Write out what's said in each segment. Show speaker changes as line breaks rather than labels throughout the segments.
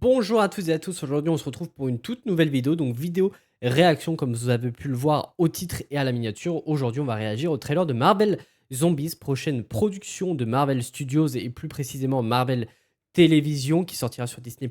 Bonjour à toutes et à tous, aujourd'hui on se retrouve pour une toute nouvelle vidéo, donc vidéo réaction comme vous avez pu le voir au titre et à la miniature. Aujourd'hui on va réagir au trailer de Marvel Zombies, prochaine production de Marvel Studios et plus précisément Marvel Télévision qui sortira sur Disney+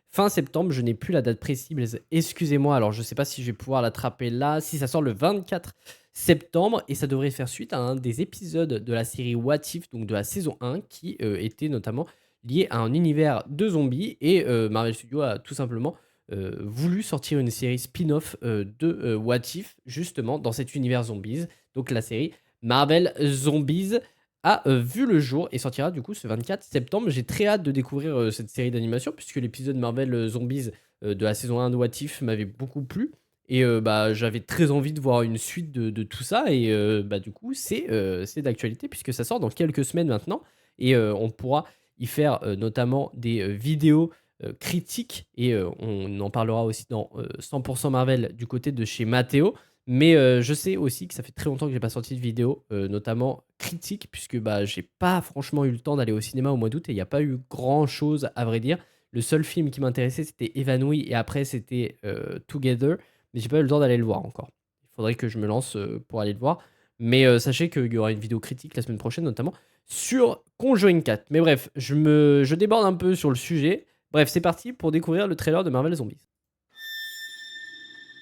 fin septembre. Je n'ai plus la date précise, excusez-moi, alors je ne sais pas si je vais pouvoir l'attraper là, si ça sort le 24 septembre et ça devrait faire suite à un des épisodes de la série What If, donc de la saison 1 qui était notamment lié à un univers de zombies et Marvel Studios a tout simplement voulu sortir une série spin-off de What If justement dans cet univers zombies. Donc la série Marvel Zombies a vu le jour et sortira du coup ce 24 septembre. J'ai très hâte de découvrir cette série d'animation puisque l'épisode Marvel Zombies de la saison 1 de What If m'avait beaucoup plu. Et bah, j'avais très envie de voir une suite de tout ça. Et bah, du coup, c'est d'actualité puisque ça sort dans quelques semaines maintenant. Et on pourra y faire notamment des vidéos critiques. Et on en parlera aussi dans 100% Marvel du côté de chez Mathéo. Mais je sais aussi que ça fait très longtemps que j'ai pas sorti de vidéo, notamment critique, puisque bah, j'ai pas franchement eu le temps d'aller au cinéma au mois d'août et il n'y a pas eu grand chose à vrai dire. Le seul film qui m'intéressait c'était Évanoui et après c'était Together, mais j'ai pas eu le temps d'aller le voir encore. Il faudrait que je me lance pour aller le voir. Mais sachez qu'il y aura une vidéo critique la semaine prochaine, notamment sur Conjuring 4. Mais bref, je déborde un peu sur le sujet. Bref, c'est parti pour découvrir le trailer de Marvel Zombies.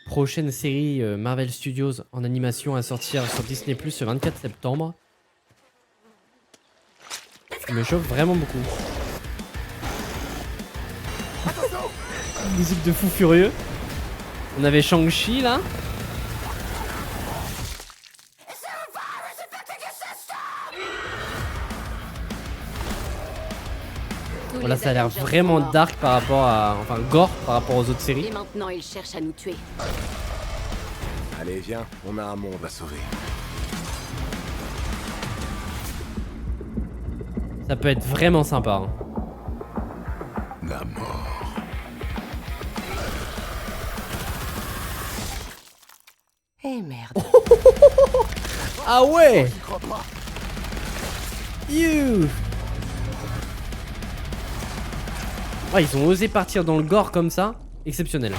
Prochaine série Marvel Studios en animation à sortir sur Disney+ le 24 septembre. Il me chauffe vraiment beaucoup. Musique de fou furieux. On avait Shang-Chi là. Voilà, ça a l'air vraiment dark par rapport à... Enfin, gore par rapport aux autres séries.
Et maintenant, ils cherchent à nous tuer.
Allez, viens, on a un monde à sauver.
Ça peut être vraiment sympa. Hein.
La mort.
Eh merde.
Ah ouais.
J'y crois pas.
You. Ouais, ils ont osé partir dans le gore comme ça. Exceptionnel.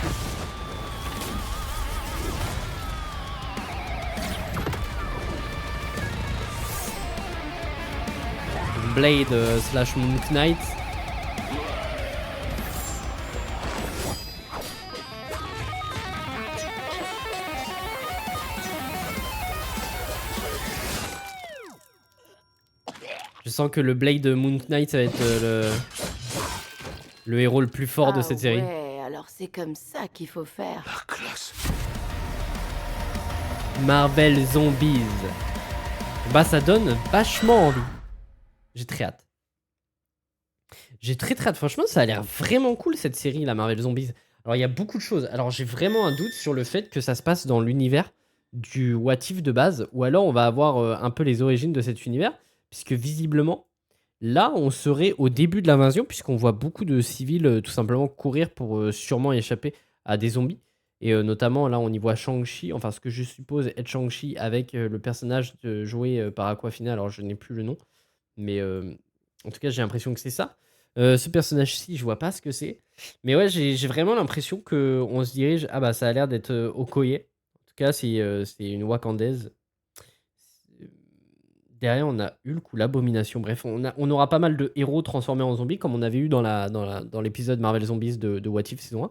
Blade slash Moon Knight. Je sens que le Blade Moon Knight ça va être le héros le plus fort de cette série.
Ouais, alors c'est comme ça qu'il faut faire.
La classe.
Marvel Zombies. Bah ça donne vachement envie. J'ai très hâte. J'ai très hâte. Franchement, ça a l'air vraiment cool cette série, la Marvel Zombies. Alors, il y a beaucoup de choses. Alors, j'ai vraiment un doute sur le fait que ça se passe dans l'univers du What If de base. Ou alors, on va avoir un peu les origines de cet univers. Puisque visiblement, là, on serait au début de l'invasion. Puisqu'on voit beaucoup de civils tout simplement courir pour sûrement échapper à des zombies. Et notamment, là, on y voit Shang-Chi. Enfin, ce que je suppose être Shang-Chi avec le personnage joué par Aquafina. Alors, je n'ai plus le nom. Mais en tout cas, j'ai l'impression que c'est ça. Ce personnage-ci, je vois pas ce que c'est. Mais ouais, j'ai vraiment l'impression qu'on se dirige... Ah bah, ça a l'air d'être Okoye. En tout cas, c'est une Wakandaise. Derrière, on a Hulk ou l'Abomination. Bref, on aura pas mal de héros transformés en zombies, comme on avait eu dans l'épisode Marvel Zombies de What If saison 1.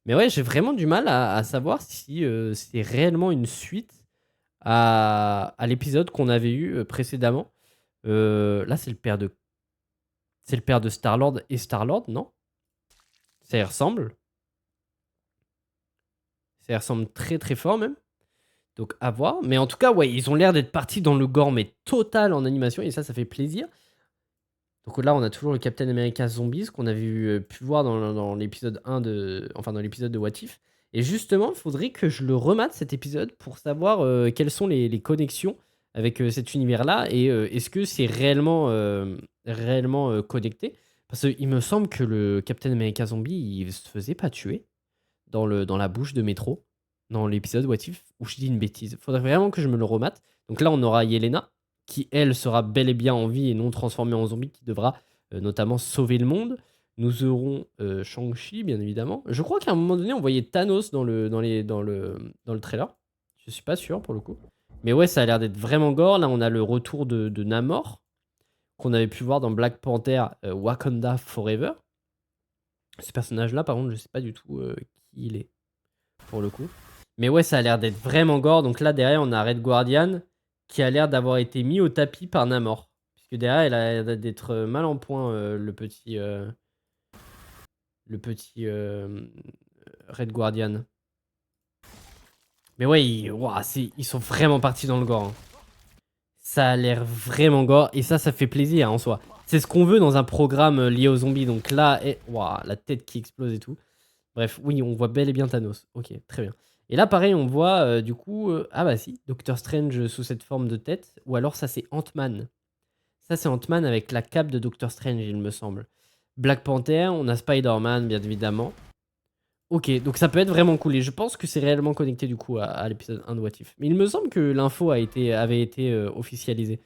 Mais ouais, j'ai vraiment du mal à savoir si c'est réellement une suite à l'épisode qu'on avait eu précédemment. Là, c'est le père de... C'est le père de Star-Lord et Star-Lord, non? Ça y ressemble. Ça y ressemble très très fort même. Donc à voir. Mais en tout cas, ouais, ils ont l'air d'être partis dans le gore, mais total en animation. Et ça fait plaisir. Donc là, on a toujours le Captain America Zombies qu'on avait pu voir dans l'épisode 1 de... Enfin, dans l'épisode de What If. Et justement, il faudrait que je le remate cet épisode pour savoir quelles sont les connexions avec cet univers-là. Et est-ce que c'est réellement connecté? Parce qu'il me semble que le Captain America Zombie, il se faisait pas tuer dans la bouche de Métro, dans l'épisode What If, où je dis une bêtise. Faudrait vraiment que je me le remate. Donc là, on aura Yelena, qui elle sera bel et bien en vie et non transformée en zombie, qui devra notamment sauver le monde. Nous aurons Shang-Chi, bien évidemment. Je crois qu'à un moment donné, on voyait Thanos dans le trailer. Je suis pas sûr pour le coup. Mais ouais, ça a l'air d'être vraiment gore. Là, on a le retour de Namor, qu'on avait pu voir dans Black Panther Wakanda Forever. Ce personnage-là, par contre, je sais pas du tout qui il est, pour le coup. Mais ouais, ça a l'air d'être vraiment gore. Donc là, derrière, on a Red Guardian, qui a l'air d'avoir été mis au tapis par Namor. Puisque derrière, il a l'air d'être mal en point, le petit Red Guardian. Mais ouais, ils sont vraiment partis dans le gore. Hein. Ça a l'air vraiment gore. Et ça fait plaisir en soi. C'est ce qu'on veut dans un programme lié aux zombies. Donc là, la tête qui explose et tout. Bref, oui, on voit bel et bien Thanos. Ok, très bien. Et là, pareil, on voit du coup... ah bah si, Doctor Strange sous cette forme de tête. Ou alors ça, c'est Ant-Man. Ça, c'est Ant-Man avec la cape de Doctor Strange, il me semble. Black Panther, on a Spider-Man, bien évidemment. Ok, donc ça peut être vraiment cool. Et je pense que c'est réellement connecté du coup à l'épisode 1 de What If. Mais il me semble que l'info avait été officialisée.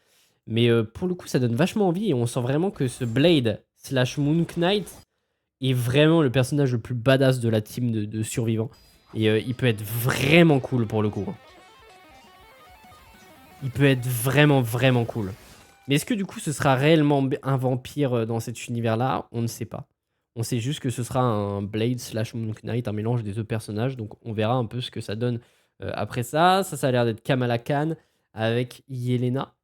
Mais pour le coup, ça donne vachement envie. Et on sent vraiment que ce Blade / Moon Knight est vraiment le personnage le plus badass de la team de survivants. Et il peut être vraiment cool pour le coup. Il peut être vraiment, vraiment cool. Mais est-ce que du coup, ce sera réellement un vampire dans cet univers-là? On ne sait pas. On sait juste que ce sera un Blade / Moon Knight, un mélange des deux personnages. Donc on verra un peu ce que ça donne après ça. Ça a l'air d'être Kamala Khan avec Yelena.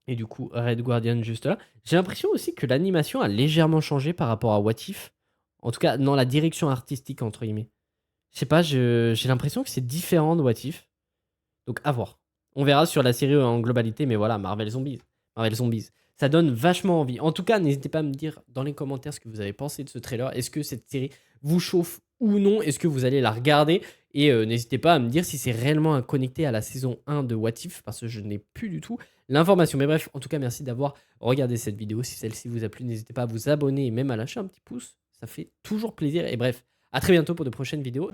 Et du coup, Red Guardian juste là. J'ai l'impression aussi que l'animation a légèrement changé par rapport à What If. En tout cas, dans la direction artistique, entre guillemets. Je sais pas, j'ai l'impression que c'est différent de What If. Donc à voir. On verra sur la série en globalité, mais voilà, Marvel Zombies. Marvel Zombies. Ça donne vachement envie. En tout cas, n'hésitez pas à me dire dans les commentaires ce que vous avez pensé de ce trailer. Est-ce que cette série vous chauffe ou non? Est-ce que vous allez la regarder? Et n'hésitez pas à me dire si c'est réellement connecté à la saison 1 de What If, parce que je n'ai plus du tout l'information. Mais bref, en tout cas, merci d'avoir regardé cette vidéo. Si celle-ci vous a plu, n'hésitez pas à vous abonner et même à lâcher un petit pouce. Ça fait toujours plaisir. Et bref, à très bientôt pour de prochaines vidéos.